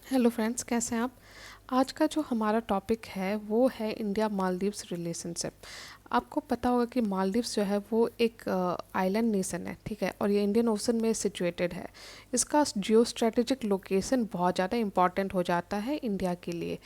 Hello friends, कैसे हैं आप। आज का जो हमारा टॉपिक है वो है इंडिया मालदीव्स रिलेशनशिप। आपको पता होगा कि मालदीव्स जो है वो एक आइलैंड नेशन है, ठीक है, और ये इंडियन ओशन में सिचुएटेड है। इसका जियो स्ट्रेटेजिक लोकेशन बहुत ज़्यादा इंपॉर्टेंट हो जाता है इंडिया के लिए।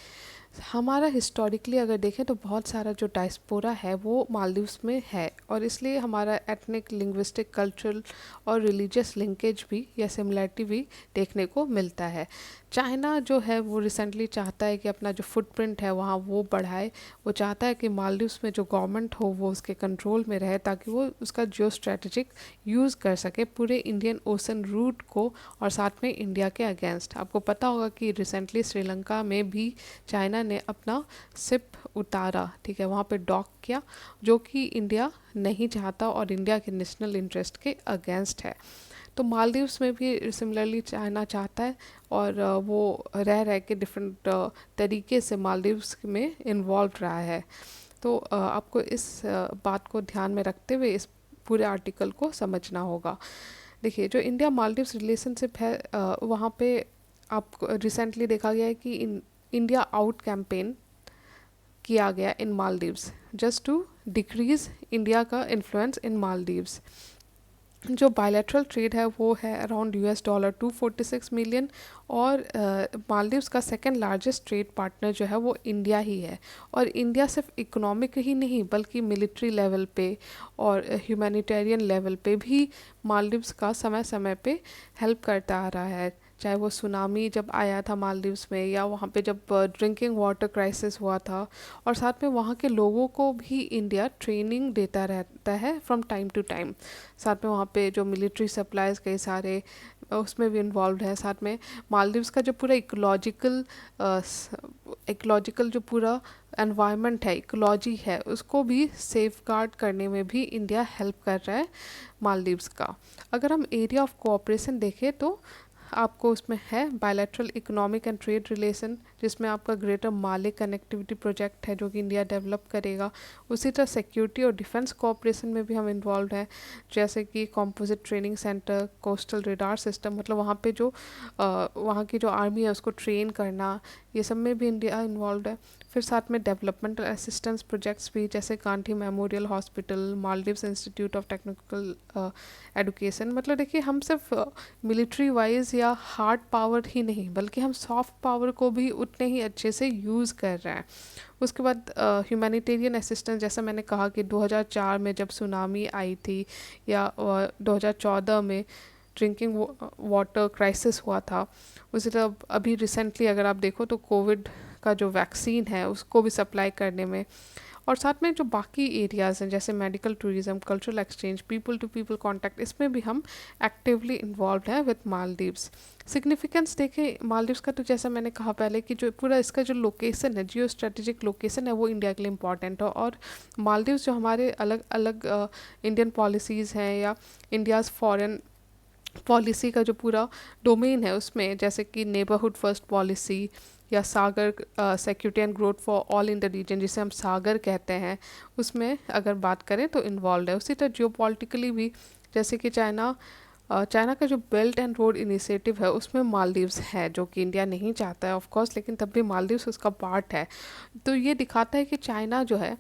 हमारा हिस्टोरिकली अगर देखें तो बहुत सारा जो डायस्पोरा है वो मालदीव्स में है, और इसलिए हमारा एथनिक, लिंग्विस्टिक, कल्चरल और रिलीजियस लिंकेज भी या सिमिलरिटी भी देखने को मिलता है। चाइना जो है वो रिसेंटली चाहता है कि अपना जो फुटप्रिंट है वहाँ वो बढ़ाए। वो चाहता है कि मालदीव्स में जो गवर्नमेंट हो वो उसके कंट्रोल में रहे, ताकि वो उसका जियो स्ट्रेटेजिक यूज़ कर सके पूरे इंडियन ओशन रूट को, और साथ में इंडिया के अगेंस्ट। आपको पता होगा कि रिसेंटली श्रीलंका में भी चाइना ने अपना सिप उतारा, ठीक है, वहाँ पे डॉक किया, जो कि इंडिया नहीं चाहता और इंडिया के नेशनल इंटरेस्ट के अगेंस्ट है। तो मालदीव्स में भी सिमिलरली चाइना चाहता है, और वो रह रह के डिफरेंट तरीके से मालदीव्स में इन्वॉल्व रहा है। तो आपको इस बात को ध्यान में रखते हुए इस पूरे आर्टिकल को समझना होगा। देखिए, जो इंडिया मालदीव्स रिलेशनशिप है, वहाँ पे आप रिसेंटली देखा गया है कि इंडिया आउट कैंपेन किया गया in Maldives just to decrease India का इन्फ्लुएंस इन मालदीव्स। जो बायलैटरल ट्रेड है वो है अराउंड $246 मिलियन, और मालदीव्स का सेकंड लार्जेस्ट ट्रेड पार्टनर जो है वो इंडिया ही है। और इंडिया सिर्फ इकोनॉमिक ही नहीं बल्कि मिलिट्री लेवल पे और ह्यूमैनिटेरियन लेवल पे भी मालदीव्स का समय समय पे हेल्प करता आ रहा है। चाहे वो सुनामी जब आया था मालदीव्स में, या वहाँ पे जब ड्रिंकिंग वाटर क्राइसिस हुआ था, और साथ में वहाँ के लोगों को भी इंडिया ट्रेनिंग देता रहता है फ्रॉम टाइम टू टाइम। साथ में वहाँ पे जो मिलिट्री सप्लाईज कई सारे उसमें भी इन्वॉल्व है। साथ में मालदीव्स का जो पूरा इकोलॉजिकल जो पूरा एनवायरनमेंट है, इकोलॉजी है, उसको भी सेफ गार्ड करने में भी इंडिया हेल्प कर रहा है मालदीव्स का। अगर हम एरिया ऑफ कोऑपरेशन देखें तो आपको उसमें है bilateral economic and trade relation, जिसमें आपका ग्रेटर माले कनेक्टिविटी प्रोजेक्ट है जो कि इंडिया डेवलप करेगा। उसी तरह सिक्योरिटी और डिफेंस कोऑपरेशन में भी हम इन्वॉल्व हैं, जैसे कि composite training centre, coastal radar system, मतलब वहाँ पे जो वहाँ की जो आर्मी है उसको ट्रेन करना, ये सब में भी इंडिया इन्वॉल्व है। फिर साथ में डेवलपमेंटल असिस्टेंस प्रोजेक्ट्स भी, जैसे Gandhi memorial hospital, Maldives institute of technical education. मतलब देखिए, हम सिर्फ मिलिट्री वाइज या हार्ड पावर ही नहीं बल्कि हम सॉफ्ट पावर को भी उतने ही अच्छे से यूज़ कर रहे हैं। उसके बाद ह्यूमैनिटेरियन असिस्टेंस, जैसा मैंने कहा कि 2004 में जब सुनामी आई थी, या 2014 में ड्रिंकिंग वाटर क्राइसिस हुआ था। उसी तरह अभी रिसेंटली अगर आप देखो तो कोविड का जो वैक्सीन है उसको भी सप्लाई करने में, और साथ में जो बाकी एरियाज़ हैं जैसे medical tourism, cultural exchange, people to people contact, इसमें भी हम एक्टिवली इन्वॉल्व हैं विद मालदीव्स। सिग्निफिकेंस देखें मालदीव्स का, तो जैसा मैंने कहा पहले कि जो पूरा इसका जो लोकेशन है, जियो स्ट्रेटेजिक लोकेशन है, वो इंडिया के लिए इम्पॉर्टेंट है। और मालदीव्स जो हमारे अलग अलग इंडियन पॉलिसीज़ हैं या इंडियाज़ फॉरेन पॉलिसी का जो पूरा डोमेन है उसमें, जैसे कि नेबरहुड फर्स्ट पॉलिसी या Sagar security and growth for all in the region, जिसे हम सागर कहते हैं, उसमें अगर बात करें तो इन्वॉल्व है। उसी तरह जियोपॉलिटिकली भी, जैसे कि चाइना का जो बेल्ट एंड रोड इनिशिएटिव है उसमें मालदीव्स है, जो कि इंडिया नहीं चाहता है ऑफ कोर्स, लेकिन तब भी मालदीव्स उसका पार्ट है। तो ये दिखाता है कि चाइना जो है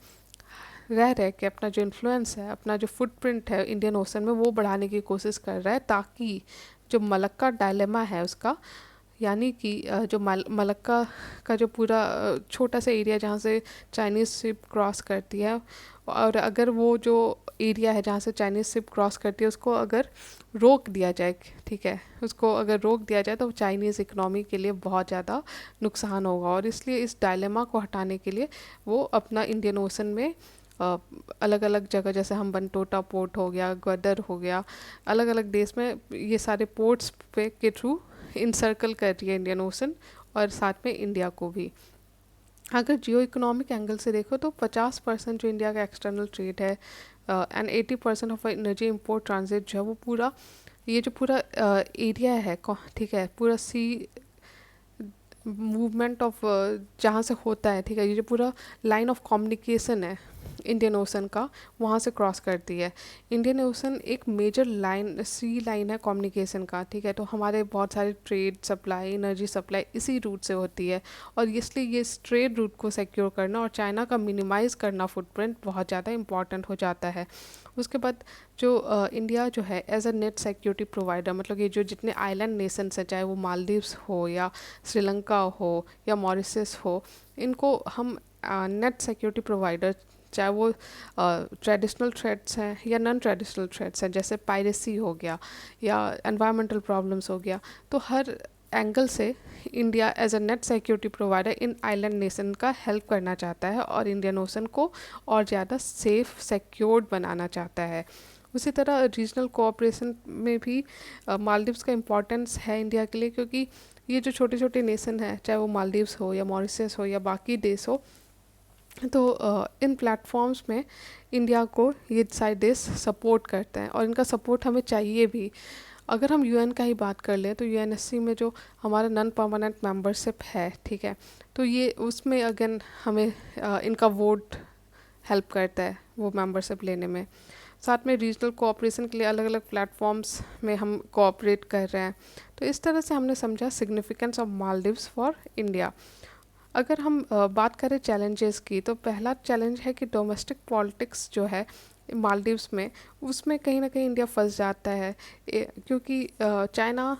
रह रह के अपना जो इन्फ्लुएंस है, अपना जो फुटप्रिंट है इंडियन ओशन में, वो बढ़ाने की कोशिश कर रहा है, ताकि जो मलक्का डायलेमा है उसका, यानी कि जो मलक्का का जो पूरा छोटा सा एरिया जहाँ से चाइनीज़ शिप क्रॉस करती है, और अगर वो जो एरिया है जहाँ से चाइनीज़ शिप क्रॉस करती है उसको अगर रोक दिया जाए, ठीक है, उसको अगर रोक दिया जाए तो चाइनीज़ इकनॉमी के लिए बहुत ज़्यादा नुकसान होगा। और इसलिए इस डायलेमा को हटाने के लिए वो अपना इंडियन ओशन में अलग अलग जगह, जैसे हम्बनटोटा पोर्ट हो गया, ग्वादर हो गया, अलग अलग देश में ये सारे पोर्ट्स पे के थ्रू इंसर्कल कर रही है इंडियन ओशन, और साथ में इंडिया को भी। अगर जियो इकोनॉमिक एंगल से देखो तो 50% जो इंडिया का एक्सटर्नल ट्रेड है and 80% of energy import transit जो है वो पूरा, ये जो पूरा एरिया है, ठीक है, पूरा सी मूवमेंट ऑफ जहाँ से होता है, ठीक है, ये जो पूरा लाइन ऑफ कम्युनिकेशन है इंडियन ओशन का वहाँ से क्रॉस करती है। इंडियन ओशन एक मेजर लाइन सी लाइन है कम्युनिकेशन का, ठीक है। तो हमारे बहुत सारे ट्रेड सप्लाई, एनर्जी सप्लाई इसी रूट से होती है, और इसलिए ये इस ट्रेड रूट को सिक्योर करना और चाइना का मिनिमाइज़ करना फुटप्रिंट बहुत ज़्यादा इंपॉर्टेंट हो जाता है। उसके बाद जो इंडिया जो है as a net security provider, मतलब ये जो जितने आइलैंड नेशंस हैं, चाहे वो मालदीव्स हो या श्रीलंका हो या मॉरिशस हो, इनको हम नेट सिक्योरिटी प्रोवाइडर, चाहे वो ट्रेडिशनल थ्रेट्स हैं या नॉन ट्रेडिशनल थ्रेट्स हैं, जैसे पायरेसी हो गया या एनवायरमेंटल प्रॉब्लम्स हो गया, तो हर एंगल से India as a net security provider in island nation का हेल्प करना चाहता है और इंडियन ओशन को और ज़्यादा सेफ सिक्योर्ड बनाना चाहता है। उसी तरह रीजनल कोऑपरेशन में भी मालदीव्स का इम्पोर्टेंस है इंडिया के लिए, क्योंकि ये जो छोटे छोटे नेशन हैं, चाहे वो मालदीव्स हो या मॉरिशस हो या बाकी देश हो, तो इन प्लेटफॉर्म्स में इंडिया को ये सारे देश सपोर्ट करते हैं और इनका सपोर्ट हमें चाहिए भी। अगर हम यूएन का ही बात कर लें तो यूएनएससी में जो हमारा नॉन परमानेंट मेंबरशिप है, ठीक है, तो ये उसमें अगेन हमें इनका वोट हेल्प करता है वो मेंबरशिप लेने में। साथ में रीजनल कोऑपरेशन के लिए अलग अलग प्लेटफॉर्म्स में हम कोऑपरेट कर रहे हैं। तो इस तरह से हमने समझा significance of Maldives for India. अगर हम बात करें चैलेंजेस की, तो पहला चैलेंज है कि डोमेस्टिक पॉलिटिक्स जो है मालदीव्स में, उसमें कहीं ना कहीं इंडिया फंस जाता है, क्योंकि चाइना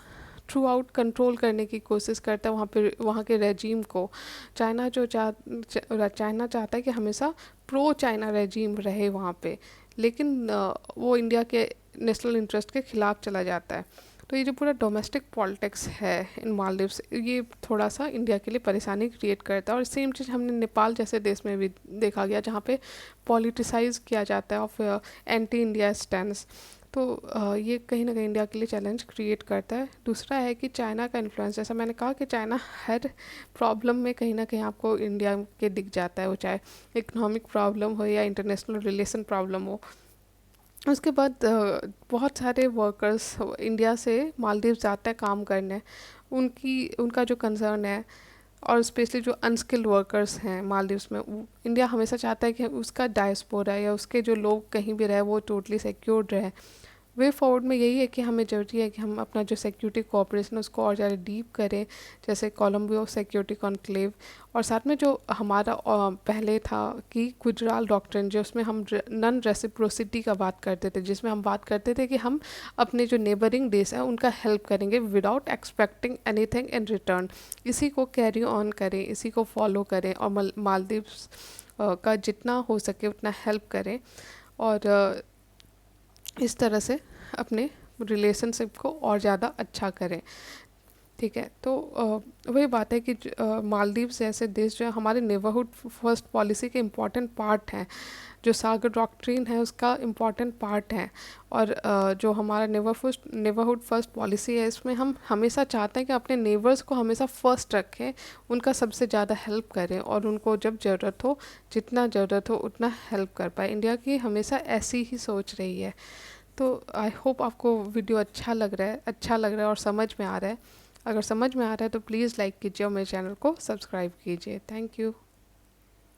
थ्रू आउट कंट्रोल करने की कोशिश करता है वहाँ पे, वहाँ के रेजीम को। चाइना चाहता है कि हमेशा प्रो चाइना रेजीम रहे वहाँ पे, लेकिन वो इंडिया के नेशनल इंटरेस्ट के खिलाफ चला जाता है। तो ये जो पूरा डोमेस्टिक पॉलिटिक्स है इन मालदीव्स, ये थोड़ा सा इंडिया के लिए परेशानी क्रिएट करता है। और सेम चीज़ हमने नेपाल जैसे देश में भी देखा गया, जहाँ पे पॉलिटिसाइज किया जाता है ऑफ एंटी इंडिया स्टैंड्स। तो ये कहीं ना कहीं इंडिया के लिए चैलेंज क्रिएट करता है। दूसरा है कि चाइना का इन्फ्लुएंस, जैसा मैंने कहा कि चाइना हर प्रॉब्लम में कहीं ना कहीं आपको इंडिया के दिख जाता है, वो चाहे इकोनॉमिक प्रॉब्लम हो या इंटरनेशनल रिलेशन प्रॉब्लम हो। उसके बाद बहुत सारे वर्कर्स इंडिया से मालदीव जाते हैं काम करने, उनका जो कंसर्न है, और स्पेशली जो अनस्किल्ड वर्कर्स हैं मालदीव्स में, इंडिया हमेशा चाहता है कि उसका डायस्पोरा या उसके जो लोग कहीं भी रहे वो टोटली सिक्योर्ड रहे। वे फॉरवर्ड में यही है कि हमें ज़रूरी है कि हम अपना जो सिक्योरिटी कोऑपरेशन उसको और ज़्यादा डीप करें, जैसे कोलंबो सिक्योरिटी कॉन्क्लेव। और साथ में जो हमारा पहले था कि गुजराल डॉक्ट्रिन, जो उसमें हम नॉन रेसिप्रोसिटी का बात करते थे, जिसमें हम बात करते थे कि हम अपने जो नेबरिंग देश हैं उनका हेल्प करेंगे without expecting anything in return. इसी को कैरी ऑन करें, इसी को फॉलो करें और मालदीव्स का जितना हो सके उतना हेल्प करें, और इस तरह से अपने रिलेशनशिप को और ज़्यादा अच्छा करें। ठीक है, तो वही बात है कि मालदीव्स जैसे देश जो है हमारे नेबरहुड फर्स्ट पॉलिसी के इम्पॉर्टेंट पार्ट हैं, जो सागर डॉक्ट्रिन है उसका इम्पॉर्टेंट पार्ट है। और जो हमारा नेबरहुड फर्स्ट पॉलिसी है, इसमें हम हमेशा चाहते हैं कि अपने नेबर्स को हमेशा फर्स्ट रखें, उनका सबसे ज़्यादा हेल्प करें और उनको जब ज़रूरत हो, जितना ज़रूरत हो उतना हेल्प कर पाए। इंडिया की हमेशा ऐसी ही सोच रही है। तो आई होप आपको वीडियो अच्छा लग रहा है और समझ में आ रहा है। अगर समझ में आ रहा है तो प्लीज़ लाइक कीजिए और मेरे चैनल को सब्सक्राइब कीजिए। Thank you.